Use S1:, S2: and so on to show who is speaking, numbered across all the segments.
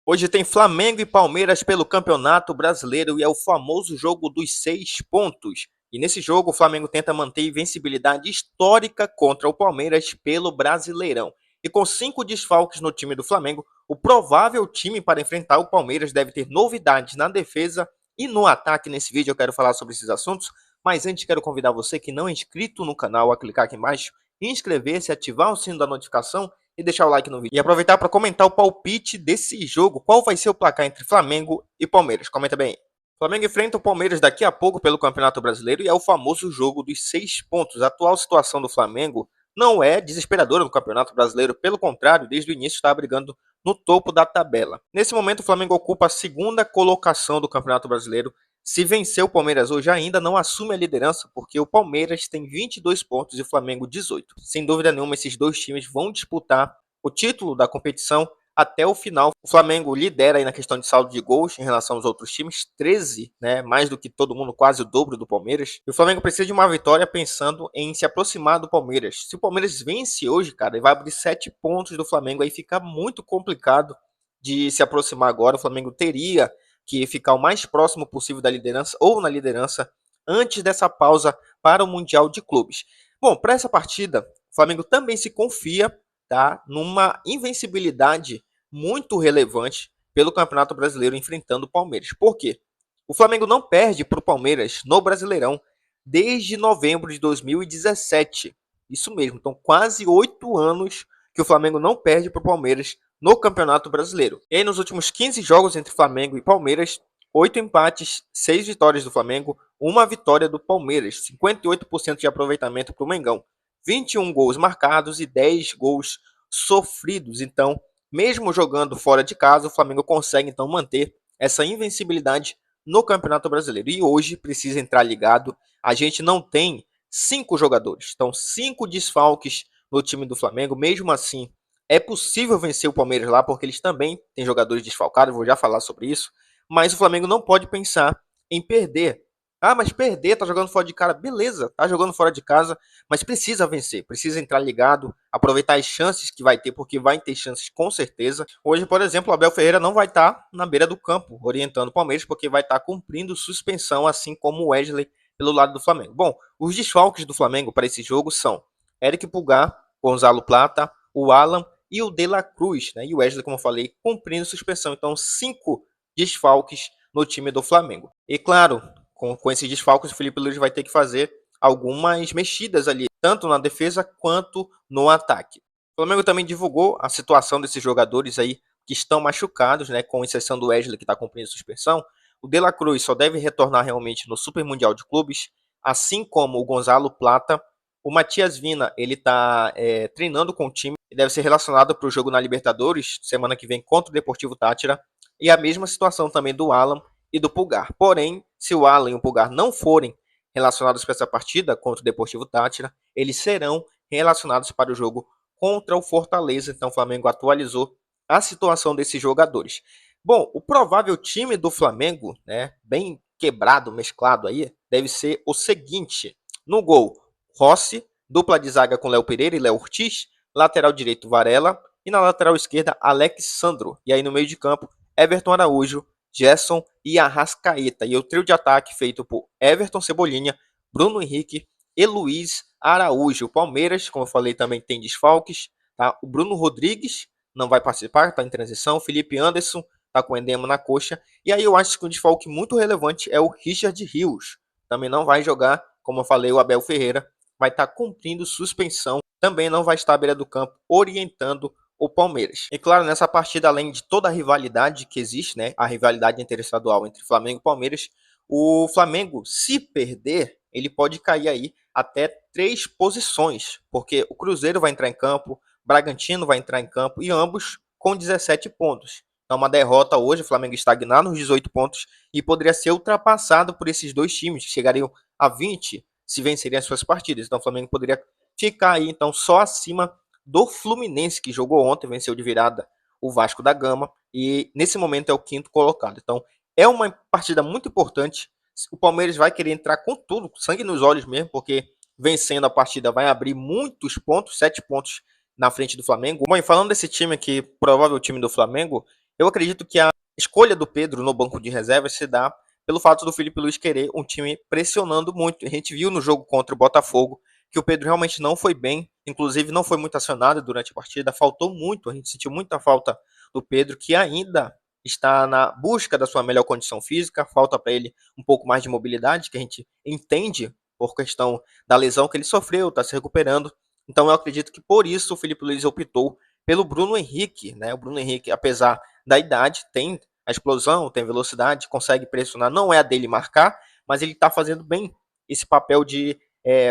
S1: Hoje tem Flamengo e Palmeiras pelo Campeonato Brasileiro e é o famoso jogo dos 6 pontos. E nesse jogo o Flamengo tenta manter invencibilidade histórica contra o Palmeiras pelo Brasileirão. E com 5 desfalques no time do Flamengo, o provável time para enfrentar o Palmeiras deve ter novidades na defesa e no ataque. Nesse vídeo eu quero falar sobre esses assuntos, mas antes quero convidar você que não é inscrito no canal a clicar aqui embaixo, inscrever-se, ativar o sino da notificação e deixar o like no vídeo. E aproveitar para comentar o palpite desse jogo. Qual vai ser o placar entre Flamengo e Palmeiras? Comenta bem aí. Flamengo enfrenta o Palmeiras daqui a pouco pelo Campeonato Brasileiro e é o famoso jogo dos 6 pontos. A atual situação do Flamengo não é desesperadora no Campeonato Brasileiro, pelo contrário, desde o início está brigando no topo da tabela. Nesse momento, o Flamengo ocupa a segunda colocação do Campeonato Brasileiro. Se vencer o Palmeiras hoje, ainda não assume a liderança, porque o Palmeiras tem 22 pontos e o Flamengo 18. Sem dúvida nenhuma, esses dois times vão disputar o título da competição até o final. O Flamengo lidera aí na questão de saldo de gols em relação aos outros times, 13, né, mais do que todo mundo, quase o dobro do Palmeiras. E o Flamengo precisa de uma vitória pensando em se aproximar do Palmeiras. Se o Palmeiras vence hoje, cara, ele vai abrir 7 pontos do Flamengo, aí fica muito complicado de se aproximar agora. O Flamengo teria que ficar o mais próximo possível da liderança ou na liderança antes dessa pausa para o Mundial de Clubes. Bom, para essa partida, o Flamengo também se confia, tá, numa invencibilidade muito relevante pelo Campeonato Brasileiro enfrentando o Palmeiras. Por quê? O Flamengo não perde para o Palmeiras no Brasileirão desde novembro de 2017. Isso mesmo, então quase 8 anos que o Flamengo não perde para o Palmeiras no Campeonato Brasileiro. E aí, nos últimos 15 jogos entre Flamengo e Palmeiras, 8 empates, 6 vitórias do Flamengo, 1 vitória do Palmeiras, 58% de aproveitamento para o Mengão, 21 gols marcados e 10 gols sofridos. Então, mesmo jogando fora de casa, o Flamengo consegue então manter essa invencibilidade no Campeonato Brasileiro. E hoje precisa entrar ligado. A gente não tem 5 jogadores, então 5 desfalques no time do Flamengo. Mesmo assim, é possível vencer o Palmeiras lá, porque eles também têm jogadores desfalcados, vou já falar sobre isso. Mas o Flamengo não pode pensar em perder. Ah, mas perder, tá jogando fora de casa. Beleza, tá jogando fora de casa, mas precisa vencer, precisa entrar ligado, aproveitar as chances que vai ter, porque vai ter chances com certeza. Hoje, por exemplo, o Abel Ferreira não vai estar na beira do campo orientando o Palmeiras, porque vai estar cumprindo suspensão, assim como o Wesley pelo lado do Flamengo. Bom, os desfalques do Flamengo para esse jogo são Eric Pulgar, Gonzalo Plata, o Alan e o De La Cruz, né? E o Wesley, como eu falei, cumprindo suspensão. Então, 5 desfalques no time do Flamengo. E claro, com esses desfalques, o Felipe Luiz vai ter que fazer algumas mexidas ali, tanto na defesa quanto no ataque. O Flamengo também divulgou a situação desses jogadores aí que estão machucados, né, com exceção do Wesley, que está cumprindo suspensão. O De La Cruz só deve retornar realmente no Super Mundial de Clubes, assim como o Gonzalo Plata. O Matias Vina, ele está treinando com o time e deve ser relacionado para o jogo na Libertadores, semana que vem, contra o Deportivo Táchira. E a mesma situação também do Alan e do Pulgar. Porém, se o Alan e o Pulgar não forem relacionados para essa partida contra o Deportivo Táchira, eles serão relacionados para o jogo contra o Fortaleza. Então o Flamengo atualizou a situação desses jogadores. Bom, o provável time do Flamengo, né, bem quebrado, mesclado aí, deve ser o seguinte: no gol, Rossi, dupla de zaga com Léo Pereira e Léo Ortiz, lateral direito Varela e na lateral esquerda Alexandro. E aí no meio de campo, Everton Araújo, Gerson e Arrascaeta. E o trio de ataque feito por Everton Cebolinha, Bruno Henrique e Luiz Araújo. O Palmeiras, como eu falei, também tem desfalques. Tá? O Bruno Rodrigues não vai participar, está em transição. Felipe Anderson está com edema na coxa. E aí eu acho que um desfalque muito relevante é o Richard Rios. Também não vai jogar, como eu falei, o Abel Ferreira vai estar cumprindo suspensão. Também não vai estar à beira do campo orientando o Palmeiras. E claro, nessa partida, além de toda a rivalidade que existe, né, a rivalidade interestadual entre Flamengo e Palmeiras, o Flamengo, se perder, ele pode cair aí até 3 posições, porque o Cruzeiro vai entrar em campo, Bragantino vai entrar em campo e ambos com 17 pontos. Então, uma derrota hoje, o Flamengo estagnar nos 18 pontos e poderia ser ultrapassado por esses dois times, que chegariam a 20 se vencerem as suas partidas. Então, o Flamengo poderia ficar aí, então, só acima do Fluminense, que jogou ontem, venceu de virada o Vasco da Gama, e nesse momento é o 5º colocado. Então, é uma partida muito importante. O Palmeiras vai querer entrar com tudo, sangue nos olhos mesmo, porque vencendo a partida vai abrir muitos pontos, 7 pontos na frente do Flamengo. Bom, e falando desse time aqui, provável time do Flamengo, Eu acredito que a escolha do Pedro no banco de reservas se dá pelo fato do Felipe Luiz querer um time pressionando muito. A gente viu no jogo contra o Botafogo que o Pedro realmente não foi bem, inclusive não foi muito acionado durante a partida, faltou muito, a gente sentiu muita falta do Pedro, que ainda está na busca da sua melhor condição física, falta para ele um pouco mais de mobilidade, que a gente entende por questão da lesão que ele sofreu, está se recuperando. Então eu acredito que por isso o Felipe Luiz optou pelo Bruno Henrique, né? O Bruno Henrique, apesar da idade, tem a explosão, tem velocidade, consegue pressionar, não é a dele marcar, mas ele está fazendo bem esse papel de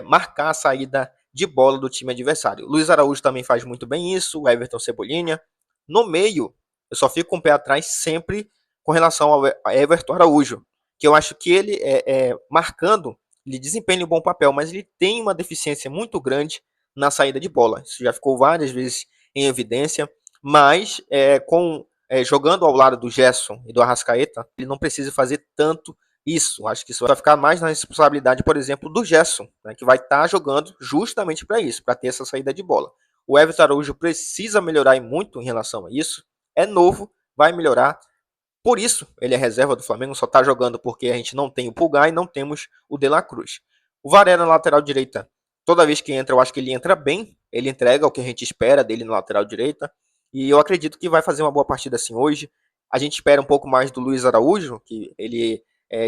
S1: marcar a saída de bola do time adversário. Luiz Araújo também faz muito bem isso, o Everton Cebolinha. No meio, eu só fico com o pé atrás sempre com relação ao Everton Araújo, que eu acho que ele, marcando, ele desempenha um bom papel, mas ele tem uma deficiência muito grande na saída de bola. Isso já ficou várias vezes em evidência, mas jogando ao lado do Gerson e do Arrascaeta, ele não precisa fazer tanto isso. Acho que isso vai ficar mais na responsabilidade, por exemplo, do Gerson, né, que vai estar jogando justamente para isso, para ter essa saída de bola. O Everton Araújo precisa melhorar muito em relação a isso. É novo, vai melhorar. Por isso, ele é reserva do Flamengo, só está jogando porque a gente não tem o Pulgar e não temos o De La Cruz. O Varela na lateral direita, toda vez que entra, eu acho que ele entra bem, ele entrega o que a gente espera dele na lateral direita, e eu acredito que vai fazer uma boa partida assim hoje. A gente espera um pouco mais do Luiz Araújo, que ele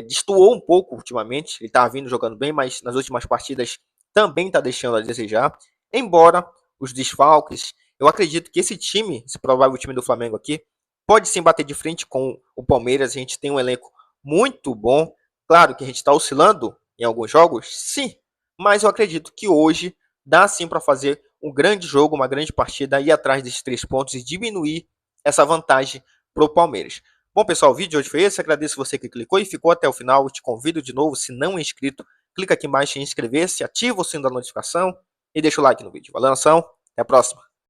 S1: destoou um pouco ultimamente, ele está vindo jogando bem, mas nas últimas partidas também está deixando a desejar. Embora os desfalques, eu acredito que esse provável time do Flamengo aqui, pode sim bater de frente com o Palmeiras. A gente tem um elenco muito bom. Claro que a gente está oscilando em alguns jogos, sim, mas eu acredito que hoje dá sim para fazer um grande jogo, uma grande partida, ir atrás desses 3 pontos e diminuir essa vantagem para o Palmeiras. Bom, pessoal, o vídeo de hoje foi esse. Agradeço você que clicou e ficou até o final. Eu te convido de novo, se não é inscrito, clica aqui embaixo em inscrever-se, ativa o sino da notificação e deixa o like no vídeo. Valeu, nação. Até a próxima.